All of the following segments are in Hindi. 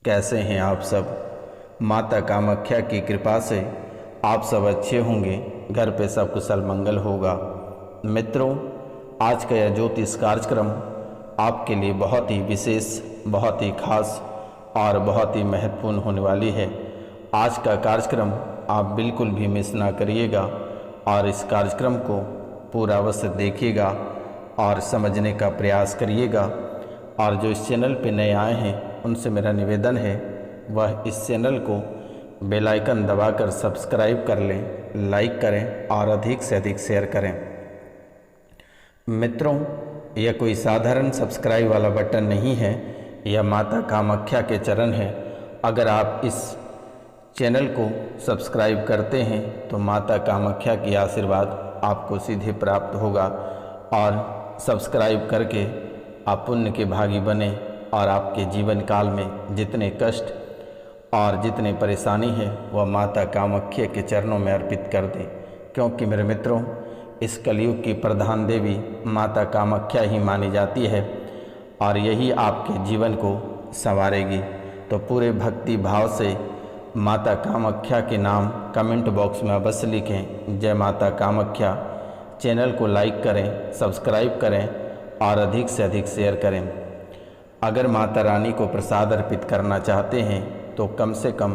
कैसे हैं आप सब। माता कामाख्या की कृपा से आप सब अच्छे होंगे, घर पे सब कुशल मंगल होगा। मित्रों, आज का यह ज्योतिष कार्यक्रम आपके लिए बहुत ही विशेष, बहुत ही खास और बहुत ही महत्वपूर्ण होने वाली है। आज का कार्यक्रम आप बिल्कुल भी मिस ना करिएगा और इस कार्यक्रम को पूरा अवश्य देखिएगा और समझने का प्रयास करिएगा। और जो इस चैनल पे नए आए हैं उनसे मेरा निवेदन है वह इस चैनल को बेल आइकन दबाकर सब्सक्राइब कर लें, लाइक करें और अधिक से अधिक शेयर करें। मित्रों, यह कोई साधारण सब्सक्राइब वाला बटन नहीं है, यह माता कामाख्या के चरण है। अगर आप इस चैनल को सब्सक्राइब करते हैं तो माता कामाख्या की आशीर्वाद आपको सीधे प्राप्त होगा और सब्सक्राइब करके आप पुण्य के भागी बने और आपके जीवन काल में जितने कष्ट और जितने परेशानी है वह माता कामाख्या के चरणों में अर्पित कर दें। क्योंकि मेरे मित्रों, इस कलयुग की प्रधान देवी माता कामाख्या ही मानी जाती है और यही आपके जीवन को संवारेगी। तो पूरे भक्ति भाव से माता कामाख्या के नाम कमेंट बॉक्स में अवश्य लिखें, जय माता कामाख्या। चैनल को लाइक करें, सब्सक्राइब करें और अधिक से अधिक शेयर करें। अगर माता रानी को प्रसाद अर्पित करना चाहते हैं तो कम से कम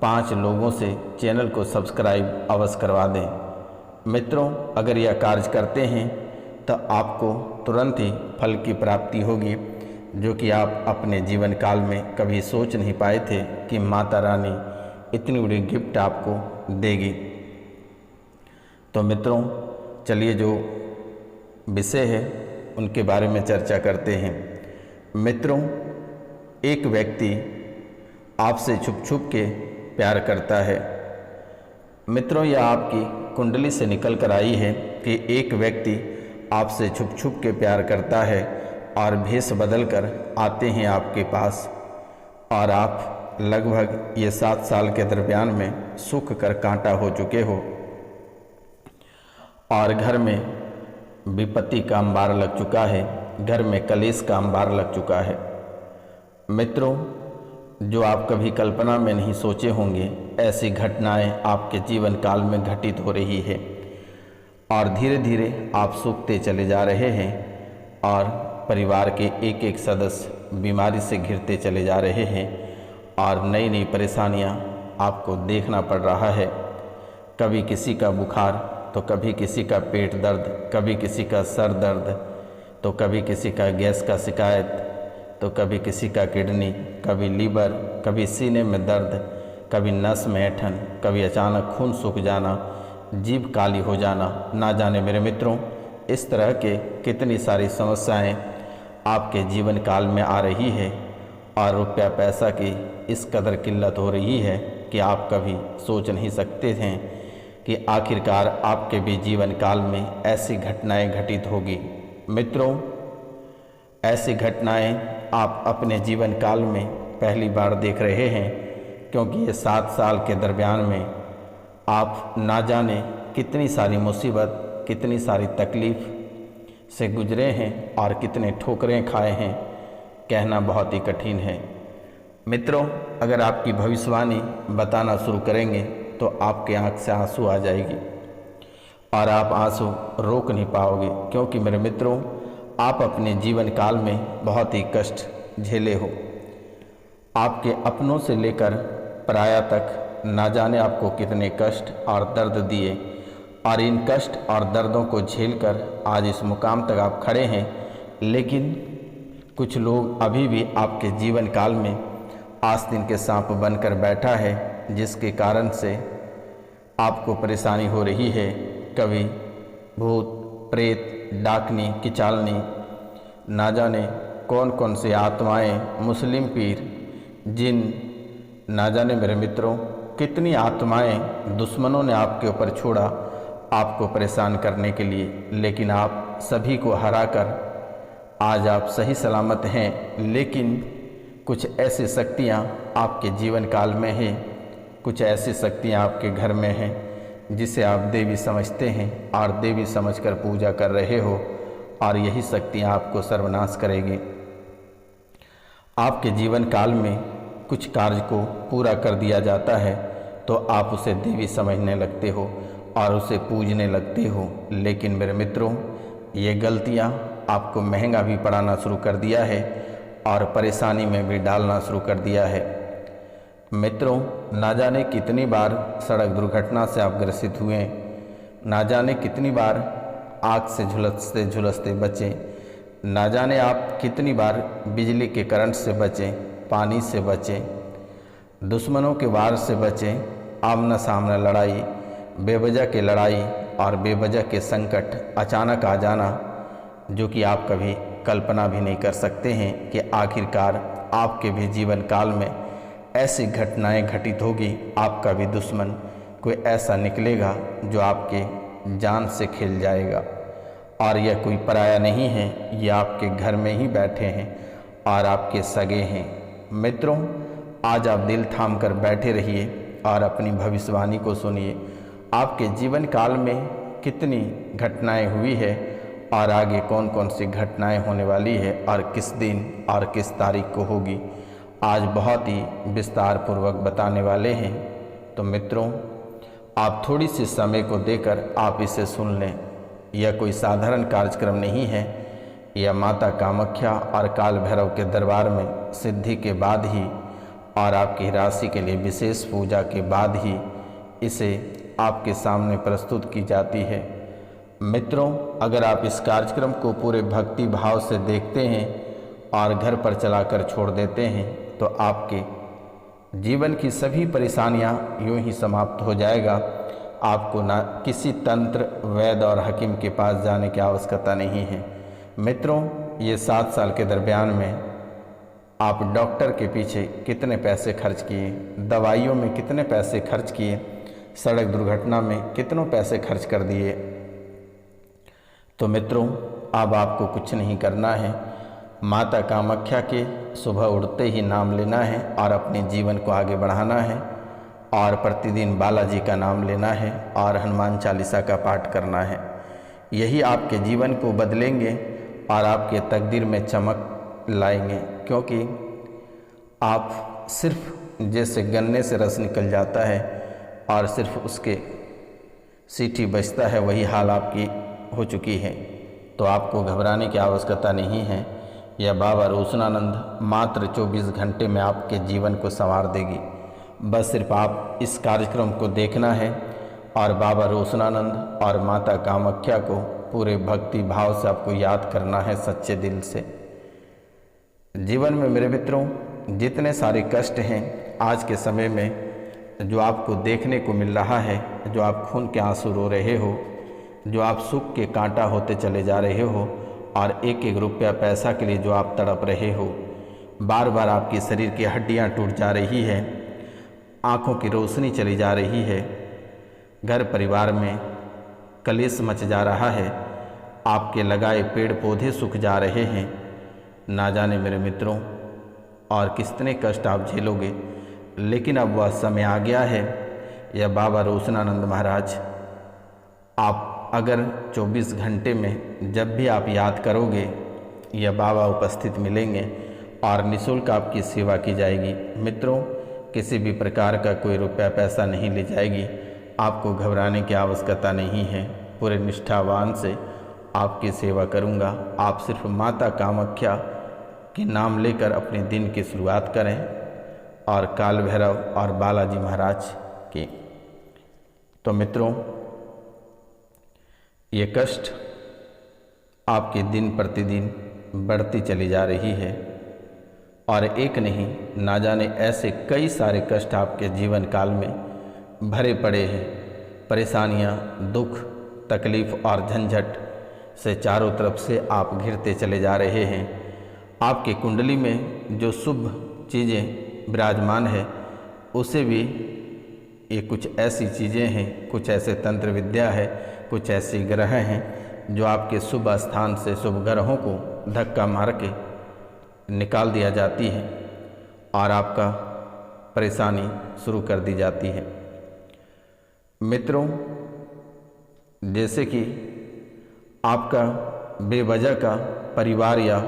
5 लोगों से चैनल को सब्सक्राइब अवश्य करवा दें। मित्रों, अगर यह कार्य करते हैं तो आपको तुरंत ही फल की प्राप्ति होगी, जो कि आप अपने जीवन काल में कभी सोच नहीं पाए थे कि माता रानी इतनी बड़ी गिफ्ट आपको देगी। तो मित्रों, चलिए जो विषय है उनके बारे में चर्चा करते हैं। मित्रों, एक व्यक्ति आपसे छुप छुप के प्यार करता है। मित्रों, यह आपकी कुंडली से निकल कर आई है कि एक व्यक्ति आपसे छुप छुप के प्यार करता है और भेष बदल कर आते हैं आपके पास और आप लगभग ये 7 साल के दरमियान में सूख कर कांटा हो चुके हो और घर में विपत्ति का अंबार लग चुका है, घर में कलेश का अंबार लग चुका है। मित्रों, जो आप कभी कल्पना में नहीं सोचे होंगे ऐसी घटनाएं आपके जीवन काल में घटित हो रही है और धीरे धीरे आप सूखते चले जा रहे हैं और परिवार के एक एक सदस्य बीमारी से घिरते चले जा रहे हैं और नई नई परेशानियां आपको देखना पड़ रहा है। कभी किसी का बुखार तो कभी किसी का पेट दर्द, कभी किसी का सर दर्द तो कभी किसी का गैस का शिकायत, तो कभी किसी का किडनी, कभी लीवर, कभी सीने में दर्द, कभी नस में ऐंठन, कभी अचानक खून सूख जाना, जीभ काली हो जाना। ना जाने मेरे मित्रों, इस तरह के कितनी सारी समस्याएं आपके जीवन काल में आ रही है और रुपया पैसा की इस कदर किल्लत हो रही है कि आप कभी सोच नहीं सकते हैं कि आखिरकार आपके भी जीवन काल में ऐसी घटनाएं घटित होगी। मित्रों, ऐसी घटनाएं आप अपने जीवन काल में पहली बार देख रहे हैं, क्योंकि ये 7 साल के दरमियान में आप ना जाने कितनी सारी मुसीबत, कितनी सारी तकलीफ़ से गुजरे हैं और कितने ठोकरें खाए हैं, कहना बहुत ही कठिन है। मित्रों, अगर आपकी भविष्यवाणी बताना शुरू करेंगे तो आपके आँख से आंसू आ जाएगी और आप आंसू रोक नहीं पाओगे, क्योंकि मेरे मित्रों, आप अपने जीवन काल में बहुत ही कष्ट झेले हो। आपके अपनों से लेकर पराया तक ना जाने आपको कितने कष्ट और दर्द दिए और इन कष्ट और दर्दों को झेलकर आज इस मुकाम तक आप खड़े हैं। लेकिन कुछ लोग अभी भी आपके जीवन काल में आस्तीन के सांप बनकर बैठा है, जिसके कारण से आपको परेशानी हो रही है। कभी भूत प्रेत, डाकनी, किचालनी, ना जाने कौन कौन सी आत्माएं, मुस्लिम पीर, जिन, ना जाने मेरे मित्रों कितनी आत्माएं दुश्मनों ने आपके ऊपर छोड़ा आपको परेशान करने के लिए। लेकिन आप सभी को हराकर आज आप सही सलामत हैं। लेकिन कुछ ऐसी शक्तियां आपके जीवन काल में हैं, कुछ ऐसी शक्तियां आपके घर में हैं जिसे आप देवी समझते हैं और देवी समझकर पूजा कर रहे हो और यही शक्तियां आपको सर्वनाश करेगी। आपके जीवन काल में कुछ कार्य को पूरा कर दिया जाता है तो आप उसे देवी समझने लगते हो और उसे पूजने लगते हो। लेकिन मेरे मित्रों, ये गलतियाँ आपको महंगा भी पड़ाना शुरू कर दिया है और परेशानी में भी डालना शुरू कर दिया है। मित्रों, ना जाने कितनी बार सड़क दुर्घटना से आप ग्रसित हुए, ना जाने कितनी बार आग से झुलसते झुलसते बचे, ना जाने आप कितनी बार बिजली के करंट से बचे, पानी से बचे, दुश्मनों के वार से बचे, आमना सामना लड़ाई, बेवजह की लड़ाई और बेवजह के संकट अचानक आ जाना, जो कि आप कभी कल्पना भी नहीं कर सकते हैं कि आखिरकार आपके भी जीवन काल में ऐसी घटनाएं घटित होगी। आपका भी दुश्मन कोई ऐसा निकलेगा जो आपके जान से खेल जाएगा, और यह कोई पराया नहीं है, ये आपके घर में ही बैठे हैं और आपके सगे हैं। मित्रों, आज आप दिल थाम कर बैठे रहिए और अपनी भविष्यवाणी को सुनिए। आपके जीवन काल में कितनी घटनाएं हुई है और आगे कौन कौन सी घटनाएं होने वाली है और किस दिन और किस तारीख को होगी, आज बहुत ही विस्तार पूर्वक बताने वाले हैं। तो मित्रों, आप थोड़ी सी समय को देकर आप इसे सुन लें। यह कोई साधारण कार्यक्रम नहीं है, यह माता कामाख्या और काल भैरव के दरबार में सिद्धि के बाद ही और आपकी राशि के लिए विशेष पूजा के बाद ही इसे आपके सामने प्रस्तुत की जाती है। मित्रों, अगर आप इस कार्यक्रम को पूरे भक्ति भाव से देखते हैं और घर पर चलाकर छोड़ देते हैं तो आपके जीवन की सभी परेशानियां यूं ही समाप्त हो जाएगा। आपको ना किसी तंत्र, वैद्य और हकीम के पास जाने की आवश्यकता नहीं है। मित्रों, ये 7 साल के दरमियान में आप डॉक्टर के पीछे कितने पैसे खर्च किए, दवाइयों में कितने पैसे खर्च किए, सड़क दुर्घटना में कितनों पैसे खर्च कर दिए। तो मित्रों, अब आपको कुछ नहीं करना है, माता कामाख्या के सुबह उठते ही नाम लेना है और अपने जीवन को आगे बढ़ाना है और प्रतिदिन बालाजी का नाम लेना है और हनुमान चालीसा का पाठ करना है। यही आपके जीवन को बदलेंगे और आपके तकदीर में चमक लाएंगे, क्योंकि आप सिर्फ जैसे गन्ने से रस निकल जाता है और सिर्फ उसके सीटी बजता है, वही हाल आपकी हो चुकी है। तो आपको घबराने की आवश्यकता नहीं है। यह बाबा रोशनानंद मात्र 24 घंटे में आपके जीवन को संवार देगी। बस सिर्फ आप इस कार्यक्रम को देखना है और बाबा रोशनानंद और माता कामाख्या को पूरे भक्ति भाव से आपको याद करना है सच्चे दिल से। जीवन में मेरे मित्रों, जितने सारे कष्ट हैं आज के समय में जो आपको देखने को मिल रहा है, जो आप खून के आंसू रो रहे हो, जो आप सुख के कांटा होते चले जा रहे हो और एक एक रुपया पैसा के लिए जो आप तड़प रहे हो, बार बार आपके शरीर की हड्डियां टूट जा रही है, आँखों की रोशनी चली जा रही है, घर परिवार में कलेश मच जा रहा है, आपके लगाए पेड़ पौधे सूख जा रहे हैं, ना जाने मेरे मित्रों और कितने कष्ट आप झेलोगे। लेकिन अब वह समय आ गया है। यह बाबा रोशनानंद महाराज, आप अगर 24 घंटे में जब भी आप याद करोगे, यह बाबा उपस्थित मिलेंगे और निःशुल्क आपकी सेवा की जाएगी। मित्रों, किसी भी प्रकार का कोई रुपया पैसा नहीं ले जाएगी। आपको घबराने की आवश्यकता नहीं है। पूरे निष्ठावान से आपकी सेवा करूंगा। आप सिर्फ माता कामाख्या के नाम लेकर अपने दिन की शुरुआत करें और काल भैरव और बालाजी महाराज की। तो मित्रों, ये कष्ट आपके दिन प्रतिदिन बढ़ती चली जा रही है और एक नहीं, ना जाने ऐसे कई सारे कष्ट आपके जीवन काल में भरे पड़े हैं। परेशानियां, दुख, तकलीफ और झंझट से चारों तरफ से आप घिरते चले जा रहे हैं। आपकी कुंडली में जो शुभ चीज़ें विराजमान है, उसे भी ये कुछ ऐसी चीज़ें हैं, कुछ ऐसे तंत्र विद्या है, कुछ ऐसे ग्रह हैं जो आपके शुभ स्थान से शुभ ग्रहों को धक्का मार के निकाल दिया जाती है और आपका परेशानी शुरू कर दी जाती है। मित्रों, जैसे कि आपका बेवजह का परिवार या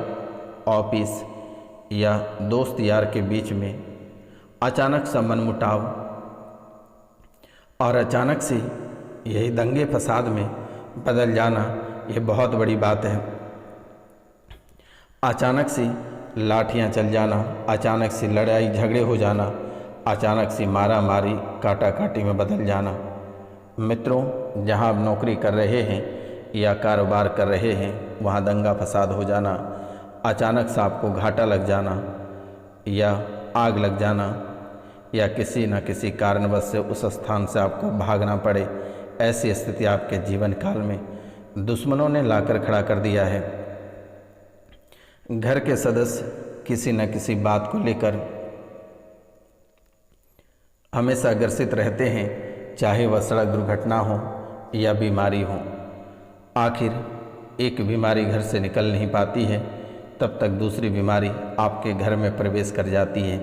ऑफिस या दोस्त यार के बीच में अचानक सा मनमुटाव और अचानक से यही दंगे फसाद में बदल जाना, ये बहुत बड़ी बात है। अचानक से लाठियां चल जाना, अचानक से लड़ाई झगड़े हो जाना, अचानक से मारा मारी काटा काटी में बदल जाना। मित्रों, जहां आप नौकरी कर रहे हैं या कारोबार कर रहे हैं वहां दंगा फसाद हो जाना, अचानक से आपको घाटा लग जाना या आग लग जाना या किसी न किसी कारणवश से उस स्थान से आपको भागना पड़े, ऐसी स्थिति आपके जीवन काल में दुश्मनों ने लाकर खड़ा कर दिया है। घर के सदस्य किसी न किसी बात को लेकर हमेशा ग्रसित रहते हैं, चाहे वह सड़क दुर्घटना हो या बीमारी हो। आखिर एक बीमारी घर से निकल नहीं पाती है, तब तक दूसरी बीमारी आपके घर में प्रवेश कर जाती है।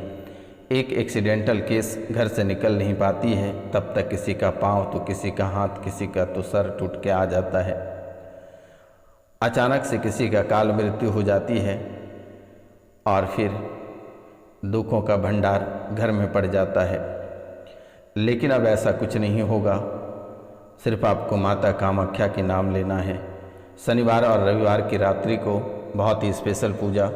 एक एक्सीडेंटल केस घर से निकल नहीं पाती है, तब तक किसी का पाँव तो किसी का हाथ, किसी का तो सर टूट के आ जाता है। अचानक से किसी का काल मृत्यु हो जाती है और फिर दुखों का भंडार घर में पड़ जाता है। लेकिन अब ऐसा कुछ नहीं होगा, सिर्फ आपको माता कामाख्या के नाम लेना है। शनिवार और रविवार की रात्रि को बहुत ही स्पेशल पूजा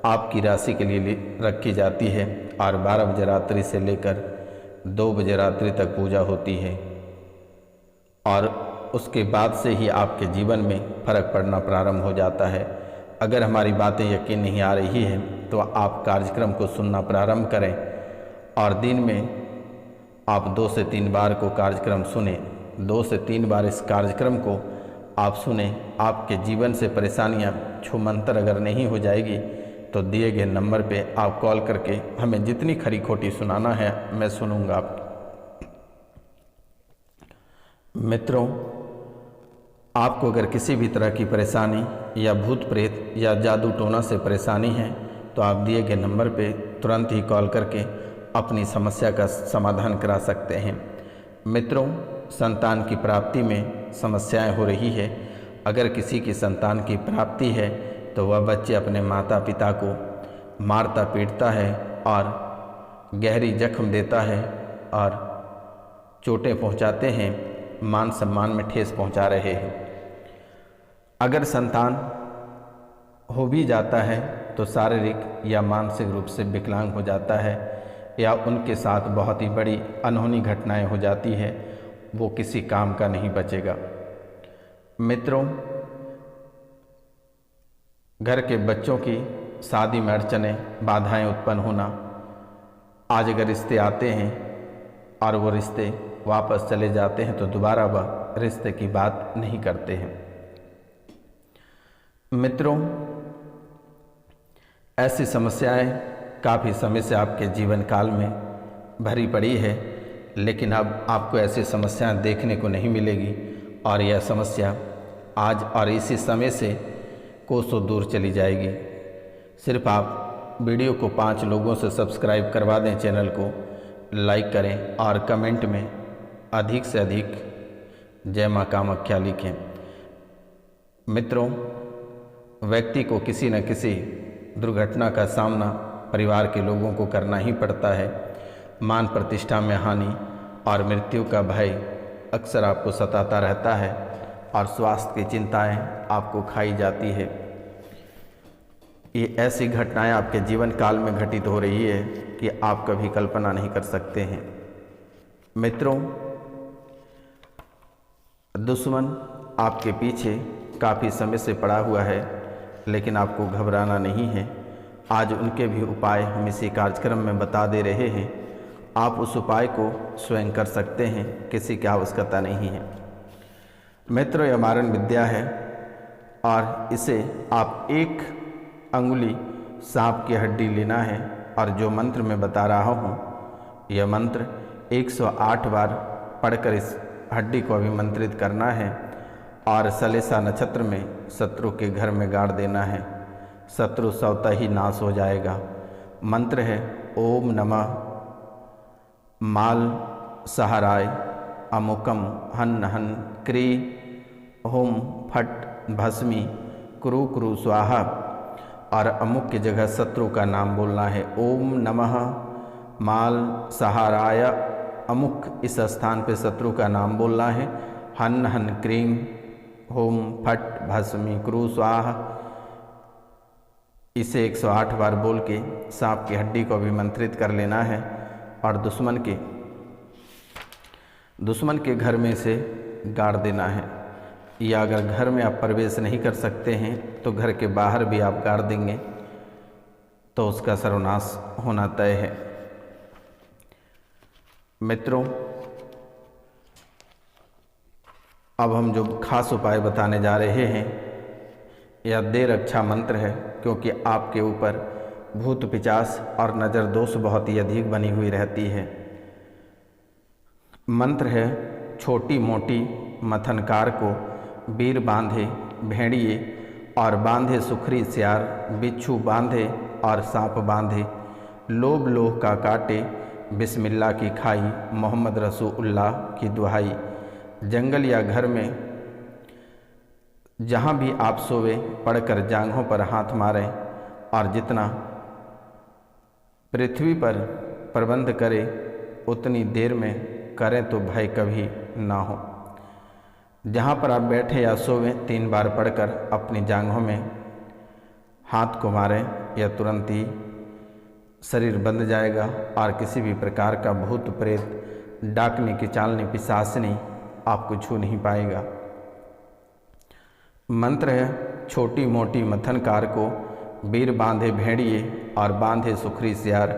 आपकी राशि के लिए रखी जाती है और 12 बजे रात्रि से लेकर 2 बजे रात्रि तक पूजा होती है और उसके बाद से ही आपके जीवन में फर्क पड़ना प्रारंभ हो जाता है। अगर हमारी बातें यकीन नहीं आ रही है तो आप कार्यक्रम को सुनना प्रारंभ करें और दिन में आप 2 से 3 बार को कार्यक्रम सुने। 2 से 3 बार इस कार्यक्रम को आप सुने, आपके जीवन से परेशानियां छूमंतर अगर नहीं हो जाएगी तो दिए गए नंबर पे आप कॉल करके हमें जितनी खरी खोटी सुनाना है मैं सुनूंगा। मित्रों, आपको अगर किसी भी तरह की परेशानी या भूत प्रेत या जादू टोना से परेशानी है तो आप दिए गए नंबर पे तुरंत ही कॉल करके अपनी समस्या का समाधान करा सकते हैं। मित्रों, संतान की प्राप्ति में समस्याएं हो रही है। अगर किसी की संतान की प्राप्ति है तो वह बच्चे अपने माता पिता को मारता पीटता है और गहरी जख्म देता है और चोटें पहुंचाते हैं, मान सम्मान में ठेस पहुंचा रहे हैं। अगर संतान हो भी जाता है तो शारीरिक या मानसिक रूप से विकलांग हो जाता है या उनके साथ बहुत ही बड़ी अनहोनी घटनाएं हो जाती है, वो किसी काम का नहीं बचेगा। मित्रों, घर के बच्चों की शादी में अड़चनें, बाधाएं उत्पन्न होना, आज अगर रिश्ते आते हैं और वो रिश्ते वापस चले जाते हैं तो दोबारा वह रिश्ते की बात नहीं करते हैं। मित्रों, ऐसी समस्याएं काफ़ी समय से आपके जीवन काल में भरी पड़ी है, लेकिन अब आपको ऐसी समस्याएं देखने को नहीं मिलेगी और यह समस्या आज और इसी समय से कोसों दूर चली जाएगी। सिर्फ आप वीडियो को 5 लोगों से सब्सक्राइब करवा दें, चैनल को लाइक करें और कमेंट में अधिक से अधिक जय माँ कामाख्या लिखें। मित्रों, व्यक्ति को किसी न किसी दुर्घटना का सामना परिवार के लोगों को करना ही पड़ता है। मान प्रतिष्ठा में हानि और मृत्यु का भय अक्सर आपको सताता रहता है और स्वास्थ्य की चिंताएं आपको खाई जाती है। ये ऐसी घटनाएं आपके जीवन काल में घटित हो रही है कि आप कभी कल्पना नहीं कर सकते हैं। मित्रों, दुश्मन आपके पीछे काफ़ी समय से पड़ा हुआ है, लेकिन आपको घबराना नहीं है। आज उनके भी उपाय हम इसी कार्यक्रम में बता दे रहे हैं। आप उस उपाय को स्वयं कर सकते हैं, किसी की आवश्यकता नहीं है। मित्रों, यह मारण विद्या है और इसे आप 1 अंगुली सांप की हड्डी लेना है और जो मंत्र मैं बता रहा हूँ, यह मंत्र 108 बार पढ़कर इस हड्डी को अभिमंत्रित करना है और सलेसा नक्षत्र में शत्रु के घर में गाड़ देना है। शत्रु स्वतः ही नाश हो जाएगा। मंत्र है ओम नमः माल सहाराय अमुकम हन हन क्री होम फट भस्मी क्रू क्रू स्वाहा और अमुक की जगह शत्रु का नाम बोलना है। ओम नमः माल सहाराय अमुक, इस स्थान पे शत्रु का नाम बोलना है। हन हन क्रीम होम फट भस्मी क्रू स्वाहा, इसे 108 बार बोल के सांप की हड्डी को अभिमंत्रित कर लेना है और दुश्मन के घर में से गाड़ देना है। या अगर घर में आप प्रवेश नहीं कर सकते हैं तो घर के बाहर भी आप गाड़ देंगे तो उसका सर्वनाश होना तय है। मित्रों, अब हम जो खास उपाय बताने जा रहे हैं यह देह रक्षा मंत्र है, क्योंकि आपके ऊपर भूत पिचास और नज़र दोष बहुत ही अधिक बनी हुई रहती है। मंत्र है, छोटी मोटी मथनकार को बीर बांधे भेड़िए और बांधे सुखरी सियार, बिच्छू बांधे और सांप बांधे, लोभ लोह का काटे, बिस्मिल्लाह की खाई, मोहम्मद रसूलुल्लाह की दुहाई। जंगल या घर में जहाँ भी आप सोवे पड़कर जांघों पर हाथ मारें और जितना पृथ्वी पर प्रबंध करें उतनी देर में करें तो भय कभी ना हो। जहाँ पर आप बैठे या सोवे 3 बार पढ़कर अपनी जांघों में हाथ को मारें या तुरंत ही शरीर बंध जाएगा और किसी भी प्रकार का भूत प्रेत, डाकनी, किचालनी, पिशाचनी आपको छू नहीं पाएगा। मंत्र है, छोटी मोटी मथनकार को बीर बांधे भेड़िए और बांधे सुखरी सियार,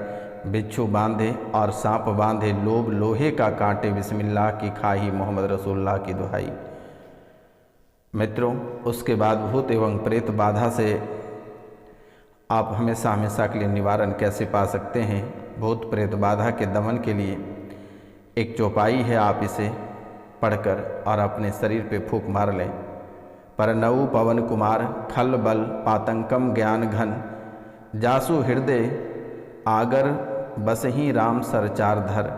बिच्छू बांधे और सांप बांधे, लोभ लोहे का काटे, बिस्मिल्लाह की खाही, मोहम्मद रसूलुल्लाह की दुहाई। मित्रों, उसके बाद भूत एवं प्रेत बाधा से आप हमेशा हमेशा के लिए निवारण कैसे पा सकते हैं? भूत प्रेत बाधा के दमन के लिए एक चौपाई है, आप इसे पढ़कर और अपने शरीर पे फूंक मार लें। परनऊ पवन कुमार खल बल पातंकम ज्ञान घन, जासु हृदय आगर बसही राम सरचार धर।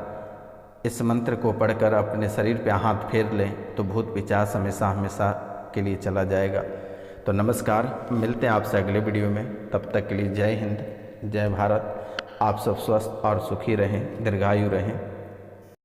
इस मंत्र को पढ़कर अपने शरीर पे हाथ फेर लें तो भूत पिचास हमेशा हमेशा के लिए चला जाएगा। तो नमस्कार, मिलते हैं आपसे अगले वीडियो में। तब तक के लिए जय हिंद, जय भारत। आप सब स्वस्थ और सुखी रहें, दीर्घायु रहें।